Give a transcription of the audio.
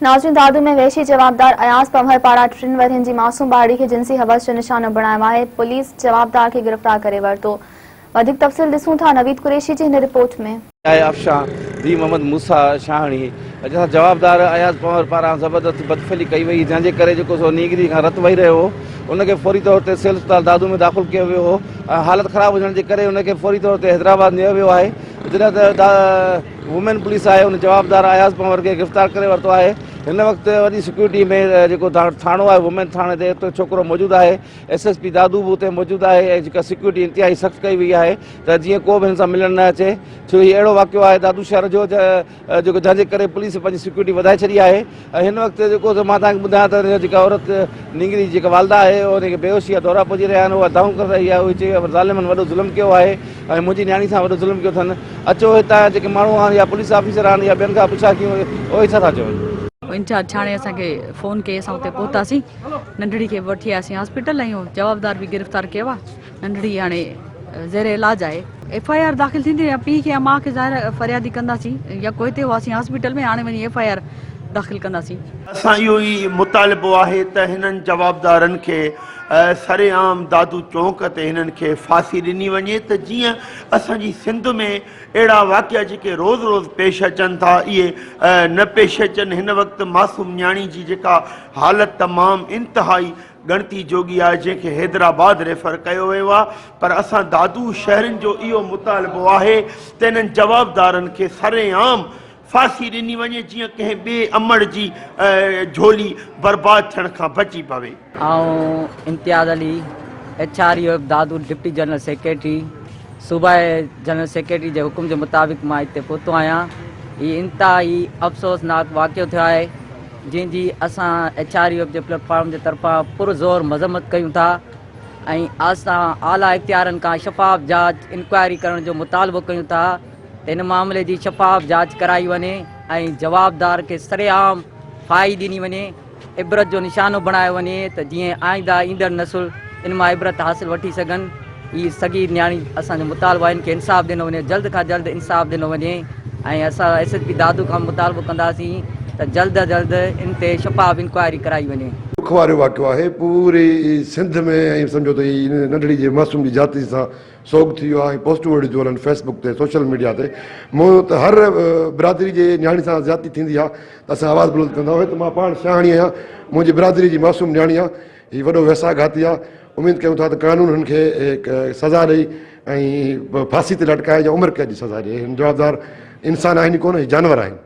नाज़रीन, दादू में वहशी जवाबदार अयाज़ पंवर पारां 3 वरियनि जी मासूम ॿारड़ी खे जिनसी हवस जो निशानो बणायो आहे। पुलिस जवाबदार खे गिरफ़्तार करे वरितो। वधीक तफ़सील ॾिसूं था नवीद कुरैशी जी हिन रिपोर्ट में। अफशा दी मोहम्मद मूसा शाहणी जैसा जवाबदार अयाज़ पंवर पारां ज़बरदस्त बदफली कई वई, जंहिंजे करे जेको सो नीगरी खां रत वही रहियो हो उनखे फौरी तौर ते सिविल अस्पताल दादू में दाख़िल कयो वियो हो। हालत ख़राब हुजण जे करे उनखे फौरी तौर ते हैदराबाद नियो वियो आहे। जॾहिं त वुमेन पुलिस आहे उन जवाबदार अयाज़ पंवर खे गिरफ़्तार करे वरितो आहे। हिन वक़्तु वॾी सिक्योरिटी में जेको थाणो आहे वुमेन थाणे ते उते छोकिरो मौजूदु आहे। SSP दादू बि उते मौजूदु आहे ऐं जेका सिक्योरिटी इंतिहाई सख़्तु कई वई आहे त जीअं को बि हिन सां मिलणु न अचे। छो हीउ अहिड़ो वाक़ियो आहे दादू शहर जो जेको जंहिंजे करे पुलिस पंहिंजी सिक्योरिटी वधाए छॾी आहे। ऐं हिन वक़्तु जेको मां तव्हांखे ॿुधायां त जेका औरत नींगरी जेका वालदा आहे उनखे बेहोशी जा दौरा पहुची रहिया आहिनि। उहा दाऊं करे रही आहे। उहा चई ज़ालिमनि वॾो ज़ुल्म कयो आहे ऐं मुंहिंजी न्याणी सां वॾो ज़ुल्म कयो अथनि। अचो हितां जेके माण्हू आहिनि या पुलिस ऑफिसर आहिनि या ॿियनि खां पुछा कयूं उहे छा था चवनि। इंचार्ज हाणे असांखे फ़ोन कई, असां उते पहुतासीं, नंढड़ी खे वठी आयासीं हॉस्पिटल ऐं जवाबदार बि गिरफ़्तार कयो आहे। नंढड़ी हाणे ज़ेर इलाज आहे। FIR दाख़िल थींदी या पीउ खे या माउ खे ज़ाहिर फरियादी कंदासीं या कोई हिते हुआसीं हॉस्पिटल में, हाणे वञी FIR दाख़िल कंदासीं। असां इहो ई मुतालिबो आहे त हिननि जवाबदारनि खे सरेआम दादू चौंक ते हिननि खे फांसी ॾिनी वञे त जीअं असांजी सिंध में अहिड़ा वाक़िया जेके रोज़ रोज़ पेश अचनि था इहे न पेश अचनि। हिन वक़्तु मासूम न्याणी जी जेका हालत तमामु इंतिहाई गणती जोगी आहे, जंहिंखे हैदराबाद रेफर कयो वियो आहे। पर असां दादू शहरनि जो इहो मुतालिबो आहे त हिननि जवाबदारनि खे सरेआम फांसी ॾिनी वञे जीअं कंहिं ॿिए अमड़ जी झोली बर्बाद थियण खां बची पवे। ऐं इम्तियाज़ अली HR दादू डिप्टी जनरल सेक्रेटरी सूबाई जनरल सेक्रेटरी जे हुकुम जे मुताबिक़ मां हिते पहुतो आहियां। हीउ इंतिहाई अफ़सोसनाक वाक़ियो थियो आहे जंहिंजी असां HR जे प्लेटफॉर्म जे तरफ़ां पुरज़ोर मज़म्मत कयूं था ऐं असां आला इख़्तियारनि खां शफ़ाफ़ जांच इंक्वायरी करण जो मुतालबो कयूं था त हिन मामले जी शफ़ाफ़ जांच कराई वञे ऐं जवाबदार खे सरेआम फाई ॾिनी वञे, इबरत जो निशानो बणायो वञे त जीअं आईंदा ईंदड़ नसुल इन मां इबरत हासिल वठी सघनि। हीअ सॻी न्याणी असांजो मुतालबो आहे, इनखे इंसाफ़ ॾिनो वञे, जल्द खां जल्द इंसाफ़ ॾिनो वञे ऐं असां SSP दादू खां मुतालबो कंदासीं त जल्द जल्द इन ते शफ़ाफ़ इंक्वायरी कराई वञे। दुख वारो वाक़ियो आहे पूरी सिंध में ऐं सम्झो त हीअ नंढड़ी जे मासूम जी जाती सां सोग थी वियो आहे। पोस्टूं वेठियूं हलनि फेसबुक ते सोशल मीडिया ते। मूं त हर बिरादरी जे न्याणी सां ज़्यादती थींदी आहे त असां आवाज़ बुलंद कंदा आहियूं। त मां पाण शाहणी आहियां, मुंहिंजी बिरादरी जी मासूम न्याणी आहे, हीउ वॾो वैसाघाती आहे। उमेदु कयूं था त कानून हिन खे सज़ा ॾेई ऐं फांसी ते लटकाए या उमिरि क़ैद जी सज़ा ॾिए। जवाबदार इंसान आहिनि कोन, जानवर आहिनि।